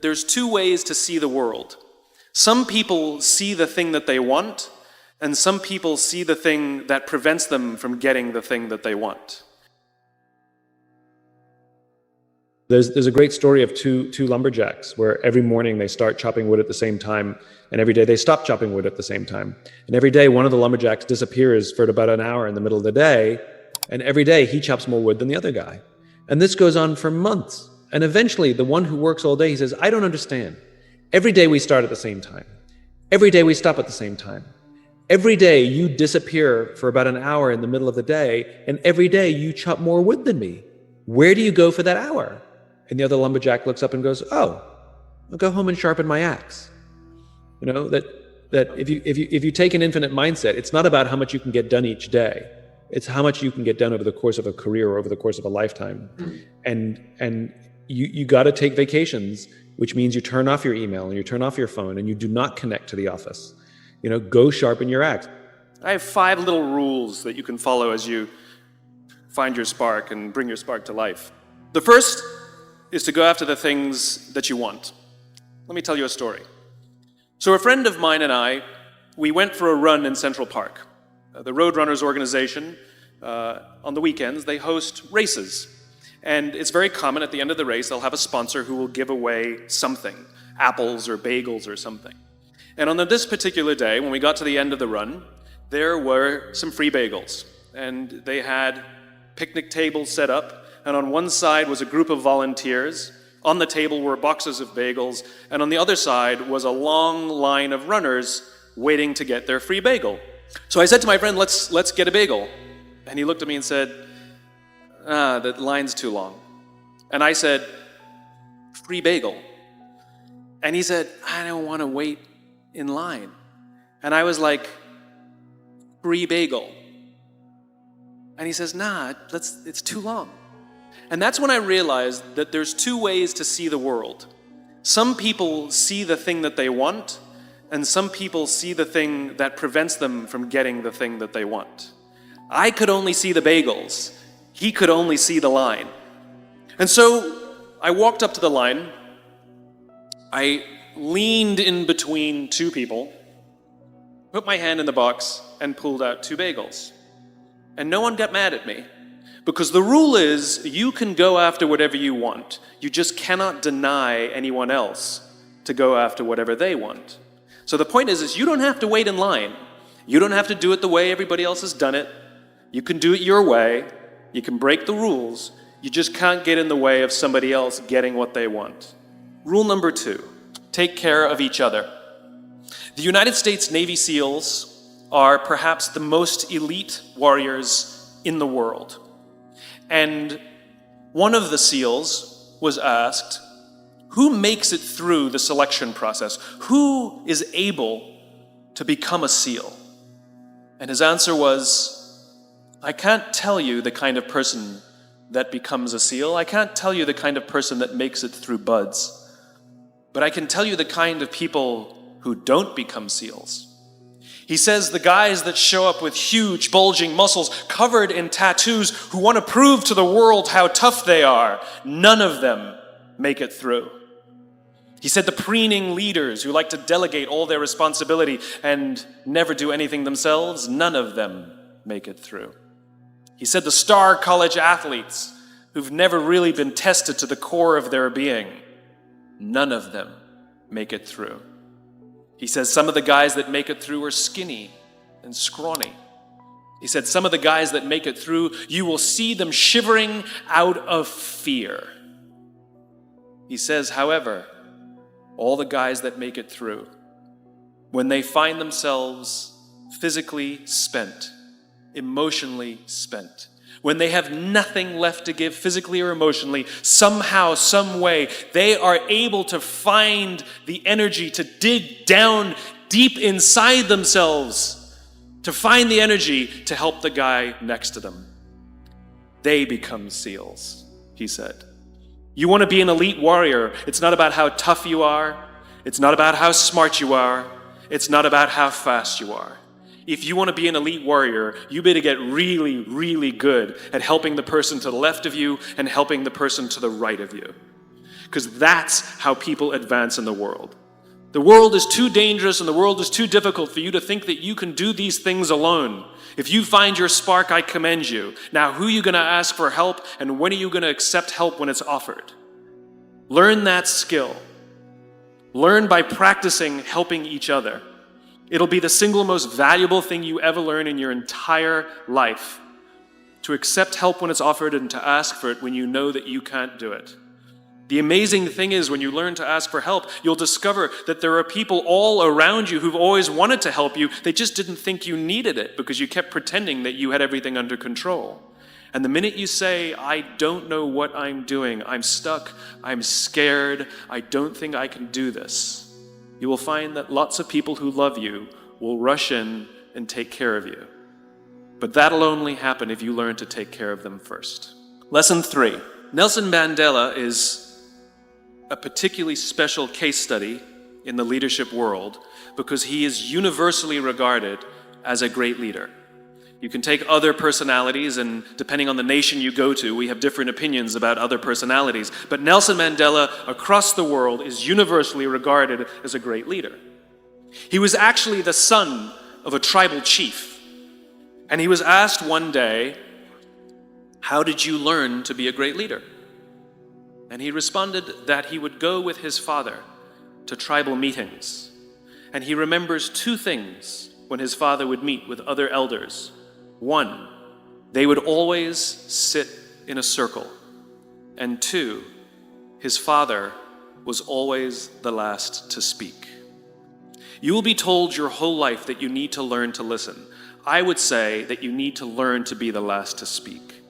There's two ways to see the world. Some people see the thing that they want, and some people see the thing that prevents them from getting the thing that they want. There's a great story of two lumberjacks where every morning they start chopping wood at the same time, and every day they stop chopping wood at the same time. And every day one of the lumberjacks disappears for about an hour in the middle of the day, and every day he chops more wood than the other guy. And this goes on for months. And eventually the one who works all day, he says, I don't understand. Every day we start at the same time. Every day we stop at the same time. Every day you disappear for about an hour in the middle of the day, and every day you chop more wood than me. Where do you go for that hour? And the other lumberjack looks up and goes, oh, I'll go home and sharpen my axe. You know, that if you take an infinite mindset, it's not about how much you can get done each day. It's how much you can get done over the course of a career or over the course of a lifetime. And you got to take vacations, which means you turn off your email and you turn off your phone and you do not connect to the office. You know, go sharpen your axe. I have 5 little rules that you can follow as you find your spark and bring your spark to life. The first is to go after the things that you want. Let me tell you a story. So a friend of mine and I, we went for a run in Central Park. The Roadrunners organization, on the weekends, they host races. And it's very common at the end of the race, they'll have a sponsor who will give away something, apples or bagels or something. And on this particular day, when we got to the end of the run, there were some free bagels. And they had picnic tables set up, and on one side was a group of volunteers. On the table were boxes of bagels, and on the other side was a long line of runners waiting to get their free bagel. So I said to my friend, let's get a bagel. And he looked at me and said, that line's too long. And I said, free bagel. And he said, I don't want to wait in line. And I was like, free bagel. And he says, nah, it's too long. And that's when I realized that there's 2 ways to see the world. Some people see the thing that they want, and some people see the thing that prevents them from getting the thing that they want. I could only see the bagels. He could only see the line. And so I walked up to the line. I leaned in between 2 people, put my hand in the box, and pulled out 2 bagels. And no one got mad at me. Because the rule is, you can go after whatever you want. You just cannot deny anyone else to go after whatever they want. So the point is you don't have to wait in line. You don't have to do it the way everybody else has done it. You can do it your way. You can break the rules. You just can't get in the way of somebody else getting what they want. Rule number 2, take care of each other. The United States Navy SEALs are perhaps the most elite warriors in the world. And one of the SEALs was asked, who makes it through the selection process? Who is able to become a SEAL? And his answer was, I can't tell you the kind of person that becomes a SEAL. I can't tell you the kind of person that makes it through BUD/S. But I can tell you the kind of people who don't become SEALs. He says the guys that show up with huge, bulging muscles covered in tattoos who want to prove to the world how tough they are, none of them make it through. He said the preening leaders who like to delegate all their responsibility and never do anything themselves, none of them make it through. He said the star college athletes who've never really been tested to the core of their being, none of them make it through. He says some of the guys that make it through are skinny and scrawny. He said some of the guys that make it through, you will see them shivering out of fear. He says, however, all the guys that make it through, when they find themselves physically spent, emotionally spent, when they have nothing left to give physically or emotionally, somehow, some way, they are able to find the energy to dig down deep inside themselves, to find the energy to help the guy next to them. They become SEALs, he said. You want to be an elite warrior. It's not about how tough you are. It's not about how smart you are. It's not about how fast you are. If you want to be an elite warrior, you better get really, really good at helping the person to the left of you and helping the person to the right of you. because that's how people advance in the world. The world is too dangerous and the world is too difficult for you to think that you can do these things alone. If you find your spark, I commend you. Now, who are you going to ask for help, and when are you going to accept help when it's offered? Learn that skill. Learn by practicing helping each other. It'll be the single most valuable thing you ever learn in your entire life. To accept help when it's offered and to ask for it when you know that you can't do it. The amazing thing is, when you learn to ask for help, you'll discover that there are people all around you who've always wanted to help you. They just didn't think you needed it because you kept pretending that you had everything under control. And the minute you say, I don't know what I'm doing, I'm stuck, I'm scared, I don't think I can do this, you will find that lots of people who love you will rush in and take care of you. But that'll only happen if you learn to take care of them first. Lesson 3. Nelson Mandela is a particularly special case study in the leadership world because he is universally regarded as a great leader. You can take other personalities, and depending on the nation you go to, we have different opinions about other personalities. But Nelson Mandela, across the world, is universally regarded as a great leader. He was actually the son of a tribal chief. And he was asked one day, how did you learn to be a great leader? And he responded that he would go with his father to tribal meetings. And he remembers 2 things when his father would meet with other elders. 1, they would always sit in a circle. And 2, his father was always the last to speak. You will be told your whole life that you need to learn to listen. I would say that you need to learn to be the last to speak.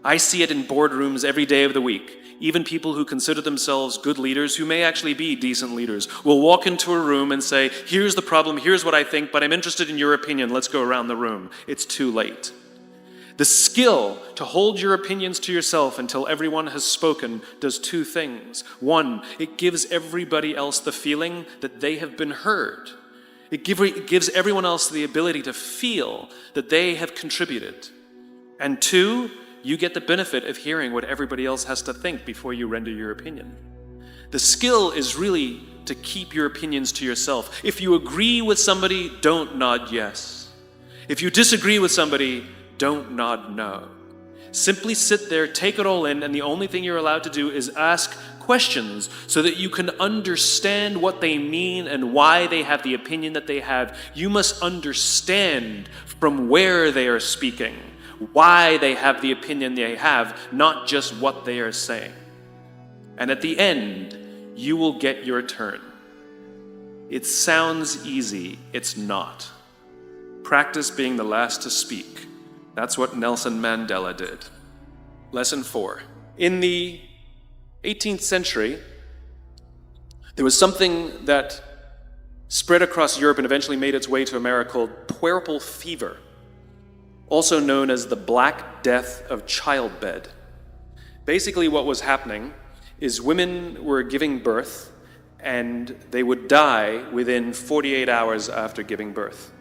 I see it in boardrooms every day of the week. Even people who consider themselves good leaders, who may actually be decent leaders, will walk into a room and say, here's the problem, here's what I think, but I'm interested in your opinion, let's go around the room. It's too late. The skill to hold your opinions to yourself until everyone has spoken does 2 things. 1, it gives everybody else the feeling that they have been heard. It gives everyone else the ability to feel that they have contributed. And 2, you get the benefit of hearing what everybody else has to think before you render your opinion. The skill is really to keep your opinions to yourself. If you agree with somebody, don't nod yes. If you disagree with somebody, don't nod no. Simply sit there, take it all in, and the only thing you're allowed to do is ask questions so that you can understand what they mean and why they have the opinion that they have. You must understand from where they are speaking, why they have the opinion they have, not just what they are saying. And at the end, you will get your turn. It sounds easy, it's not. Practice being the last to speak. That's what Nelson Mandela did. Lesson 4. In the 18th century, there was something that spread across Europe and eventually made its way to America called puerperal fever, also known as the Black Death of childbed. Basically what was happening is women were giving birth and they would die within 48 hours after giving birth.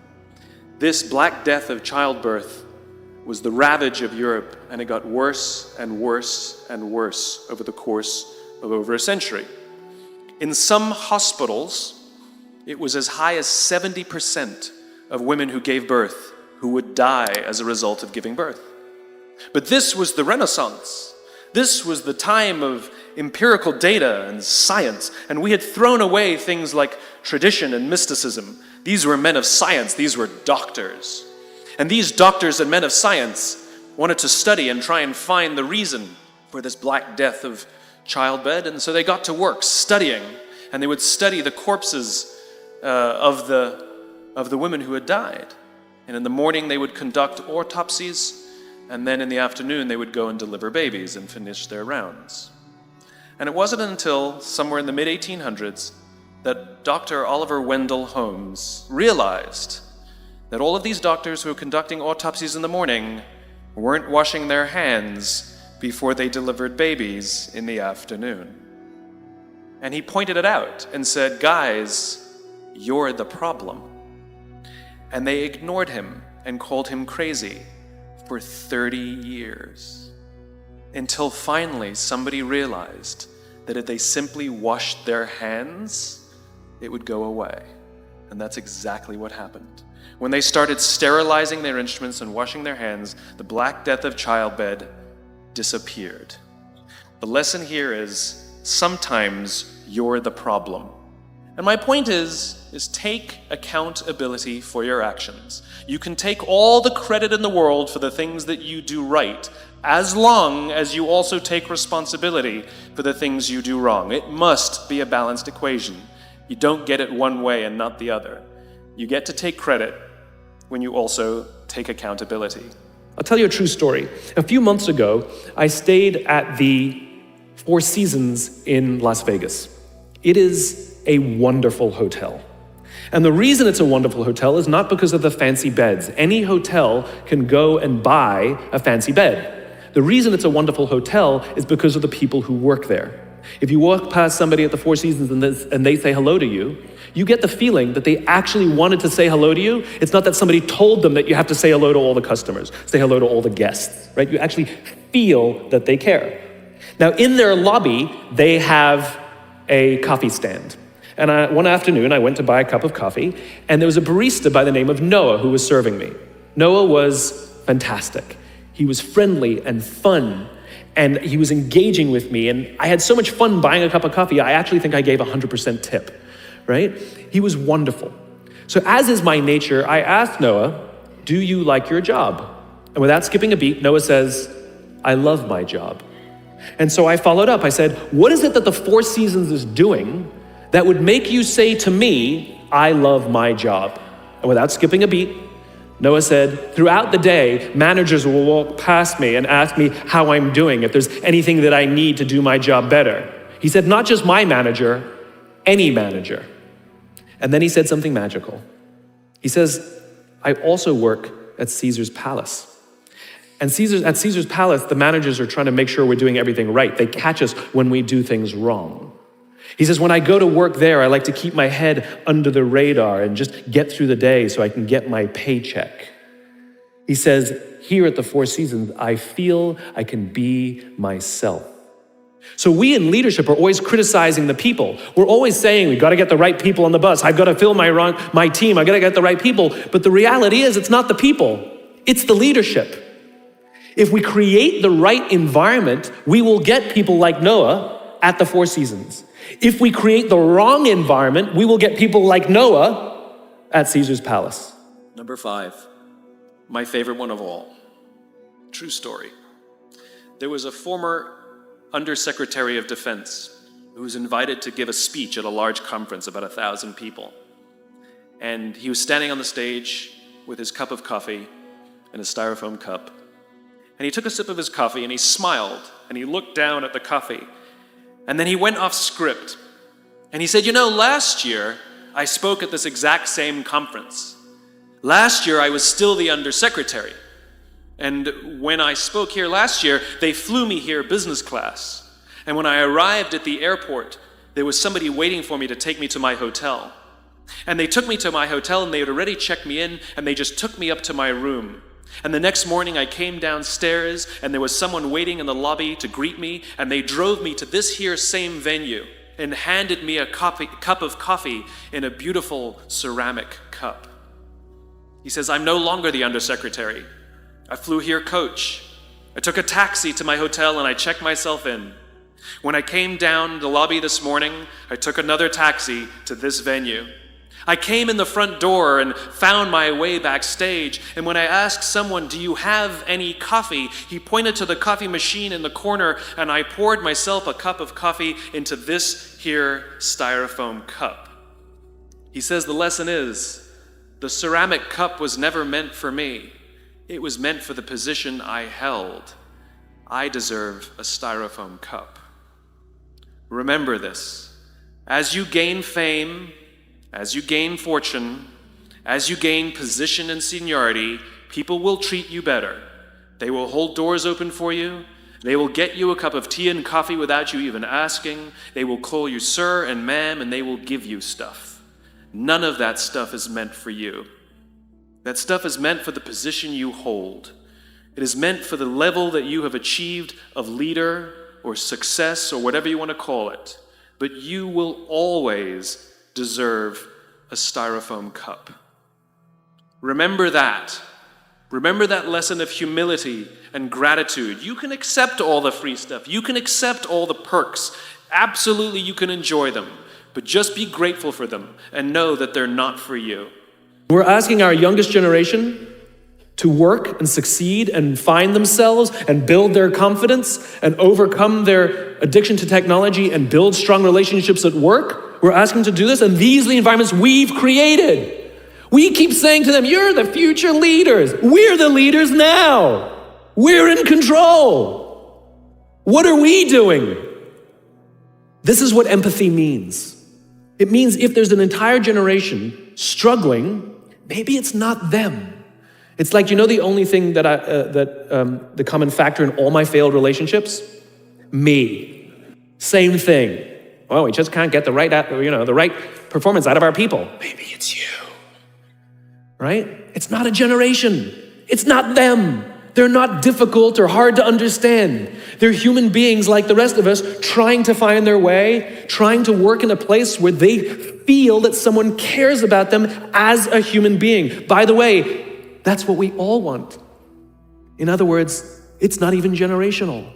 This Black Death of childbirth was the ravage of Europe, and it got worse and worse and worse over the course of over a century. In some hospitals, it was as high as 70% of women who gave birth who would die as a result of giving birth. But this was the Renaissance. This was the time of empirical data and science, and we had thrown away things like tradition and mysticism. These were men of science, these were doctors. And these doctors and men of science wanted to study and try and find the reason for this Black Death of childbed, and so they got to work studying, and they would study the corpses of the women who had died. And in the morning they would conduct autopsies, and then in the afternoon they would go and deliver babies and finish their rounds. And it wasn't until somewhere in the mid-1800s that Dr. Oliver Wendell Holmes realized that all of these doctors who were conducting autopsies in the morning weren't washing their hands before they delivered babies in the afternoon. And he pointed it out and said, guys, you're the problem. And they ignored him and called him crazy for 30 years. Until finally somebody realized that if they simply washed their hands, it would go away. And that's exactly what happened. When they started sterilizing their instruments and washing their hands, the Black Death of childbed disappeared. The lesson here is sometimes you're the problem. And my point is take accountability for your actions. You can take all the credit in the world for the things that you do right, as long as you also take responsibility for the things you do wrong. It must be a balanced equation. You don't get it one way and not the other. You get to take credit when you also take accountability. I'll tell you a true story. A few months ago, I stayed at the Four Seasons in Las Vegas. It is a wonderful hotel. And the reason it's a wonderful hotel is not because of the fancy beds. Any hotel can go and buy a fancy bed. The reason it's a wonderful hotel is because of the people who work there. If you walk past somebody at the Four Seasons and they say hello to you, you get the feeling that they actually wanted to say hello to you. It's not that somebody told them that you have to say hello to all the customers, say hello to all the guests, right? You actually feel that they care. Now, in their lobby, they have a coffee stand. And one afternoon, I went to buy a cup of coffee, and there was a barista by the name of Noah who was serving me. Noah was fantastic. He was friendly and fun, and he was engaging with me, and I had so much fun buying a cup of coffee, I actually think I gave 100% tip, right? He was wonderful. So as is my nature, I asked Noah, "Do you like your job?" And without skipping a beat, Noah says, "I love my job." And so I followed up. I said, "What is it that the Four Seasons is doing that would make you say to me, 'I love my job'?" And without skipping a beat, Noah said, "Throughout the day, managers will walk past me and ask me how I'm doing, if there's anything that I need to do my job better." He said, "Not just my manager, any manager." And then he said something magical. He says, "I also work at Caesar's Palace. And at Caesar's Palace, the managers are trying to make sure we're doing everything right. They catch us when we do things wrong." He says, "When I go to work there, I like to keep my head under the radar and just get through the day so I can get my paycheck." He says, "Here at the Four Seasons, I feel I can be myself." So we in leadership are always criticizing the people. We're always saying, we've got to get the right people on the bus. I've got to fill my team. I've got to get the right people. But the reality is, it's not the people. It's the leadership. If we create the right environment, we will get people like Noah at the Four Seasons. If we create the wrong environment, we will get people like Noah at Caesar's Palace. Number 5, my favorite one of all. True story. There was a former Undersecretary of Defense who was invited to give a speech at a large conference, about 1,000 people. And he was standing on the stage with his cup of coffee in a styrofoam cup. And he took a sip of his coffee and he smiled and he looked down at the coffee. And then he went off script. And he said, "You know, last year I spoke at this exact same conference. Last year I was still the undersecretary. And when I spoke here last year, they flew me here business class. And when I arrived at the airport, there was somebody waiting for me to take me to my hotel. And they took me to my hotel and they had already checked me in and they just took me up to my room. And the next morning I came downstairs and there was someone waiting in the lobby to greet me, and they drove me to this here same venue and handed me a cup of coffee in a beautiful ceramic cup." He says, "I'm no longer the undersecretary. I flew here coach. I took a taxi to my hotel and I checked myself in. When I came down the lobby this morning, I took another taxi to this venue. I came in the front door and found my way backstage, and when I asked someone, 'Do you have any coffee?' he pointed to the coffee machine in the corner, and I poured myself a cup of coffee into this here styrofoam cup." He says the lesson is, the ceramic cup was never meant for me. It was meant for the position I held. I deserve a styrofoam cup. Remember this. As you gain fame, as you gain fortune, as you gain position and seniority, people will treat you better. They will hold doors open for you. They will get you a cup of tea and coffee without you even asking. They will call you sir and ma'am, and they will give you stuff. None of that stuff is meant for you. That stuff is meant for the position you hold. It is meant for the level that you have achieved of leader or success or whatever you want to call it, but you will always deserve a styrofoam cup. Remember that. Remember that lesson of humility and gratitude. You can accept all the free stuff. You can accept all the perks. Absolutely, you can enjoy them. But just be grateful for them and know that they're not for you. We're asking our youngest generation to work and succeed and find themselves and build their confidence and overcome their addiction to technology and build strong relationships at work. We're asking them to do this, and these are the environments we've created. We keep saying to them, you're the future leaders. We're the leaders now. We're in control. What are we doing? This is what empathy means. It means if there's an entire generation struggling, maybe it's not them. It's like, the only thing that the common factor in all my failed relationships? Me. Same thing. Well, we just can't get the right performance out of our people. Maybe it's you. Right? It's not a generation. It's not them. They're not difficult or hard to understand. They're human beings like the rest of us, trying to find their way, trying to work in a place where they feel that someone cares about them as a human being. By the way, that's what we all want. In other words, it's not even generational.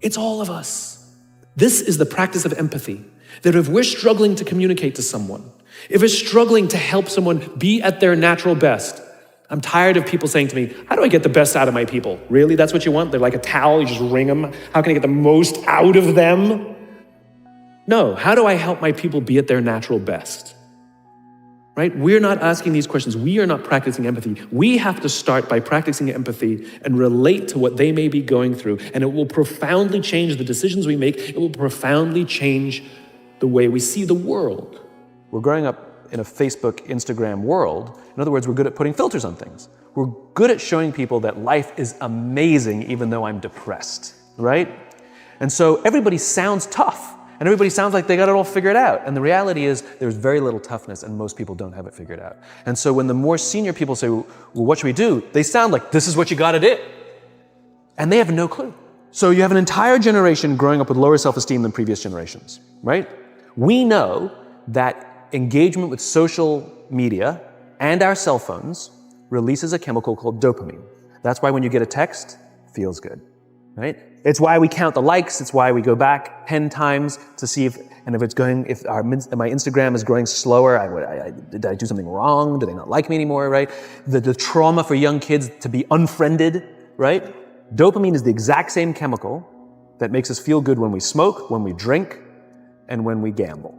It's all of us. This is the practice of empathy, that if we're struggling to communicate to someone, if we're struggling to help someone be at their natural best, I'm tired of people saying to me, how do I get the best out of my people? Really? That's what you want? They're like a towel, you just wring them. How can I get the most out of them? No, how do I help my people be at their natural best? Right? We're not asking these questions. We are not practicing empathy. We have to start by practicing empathy and relate to what they may be going through. And it will profoundly change the decisions we make. It will profoundly change the way we see the world. We're growing up in a Facebook, Instagram world. In other words, we're good at putting filters on things. We're good at showing people that life is amazing even though I'm depressed, right? And so everybody sounds tough and everybody sounds like they got it all figured out. And the reality is there's very little toughness and most people don't have it figured out. And so when the more senior people say, well, what should we do? They sound like, this is what you gotta do. And they have no clue. So you have an entire generation growing up with lower self-esteem than previous generations, right? We know that engagement with social media and our cell phones releases a chemical called dopamine. That's why when you get a text, it feels good, right? It's why we count the likes. It's why we go back 10 times to see if my Instagram is growing slower, did I do something wrong? Do they not like me anymore, right? The trauma for young kids to be unfriended, right? Dopamine is the exact same chemical that makes us feel good when we smoke, when we drink, and when we gamble.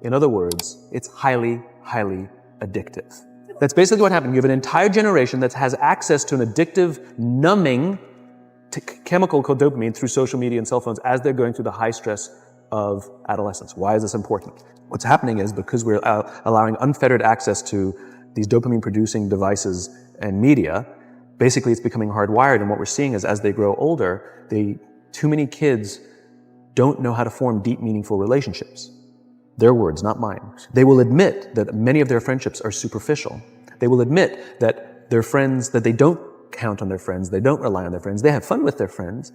In other words, it's highly, highly addictive. That's basically what happened. You have an entire generation that has access to an addictive, numbing chemical called dopamine through social media and cell phones as they're going through the high stress of adolescence. Why is this important? What's happening is because we're allowing unfettered access to these dopamine-producing devices and media, basically it's becoming hardwired, and what we're seeing is as they grow older, too many kids don't know how to form deep, meaningful relationships. Their words, not mine. They will admit that many of their friendships are superficial. They will admit that their friends, that they don't count on their friends, they don't rely on their friends, they have fun with their friends,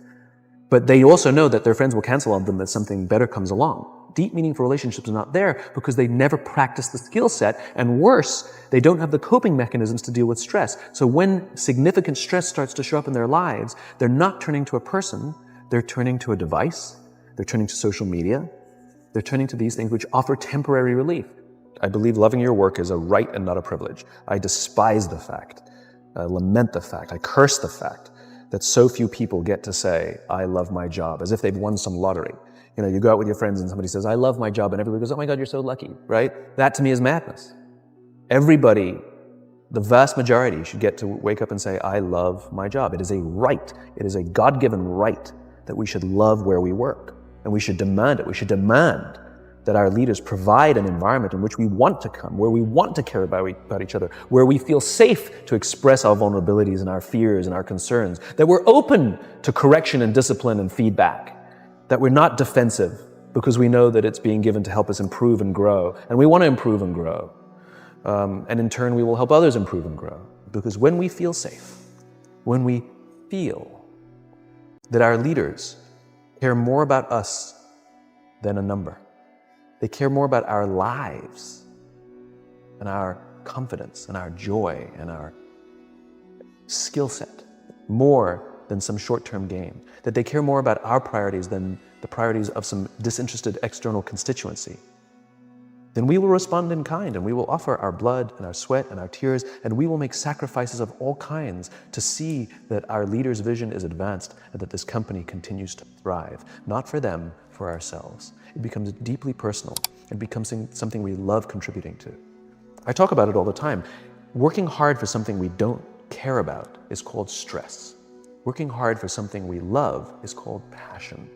but they also know that their friends will cancel on them if something better comes along. Deep, meaningful relationships are not there because they never practice the skill set, and worse, they don't have the coping mechanisms to deal with stress. So when significant stress starts to show up in their lives, they're not turning to a person, they're turning to a device, they're turning to social media, they're turning to these things which offer temporary relief. I believe loving your work is a right and not a privilege. I despise the fact, I lament the fact, I curse the fact that so few people get to say, I love my job, as if they've won some lottery. You go out with your friends and somebody says, I love my job, and everybody goes, oh my God, you're so lucky, right? That to me is madness. Everybody, the vast majority, should get to wake up and say, I love my job. It is a right. It is a God-given right that we should love where we work. And we should demand it. We should demand that our leaders provide an environment in which we want to come, where we want to care about each other, where we feel safe to express our vulnerabilities and our fears and our concerns, that we're open to correction and discipline and feedback, that we're not defensive because we know that it's being given to help us improve and grow, and we want to improve and grow. And in turn, we will help others improve and grow. Because when we feel safe, when we feel that our leaders care more about us than a number. They care more about our lives and our confidence and our joy and our skill set, more than some short-term gain. That they care more about our priorities than the priorities of some disinterested external constituency. Then we will respond in kind, and we will offer our blood and our sweat and our tears, and we will make sacrifices of all kinds to see that our leader's vision is advanced and that this company continues to thrive. Not for them, for ourselves. It becomes deeply personal. It becomes something we love contributing to. I talk about it all the time. Working hard for something we don't care about is called stress. Working hard for something we love is called passion.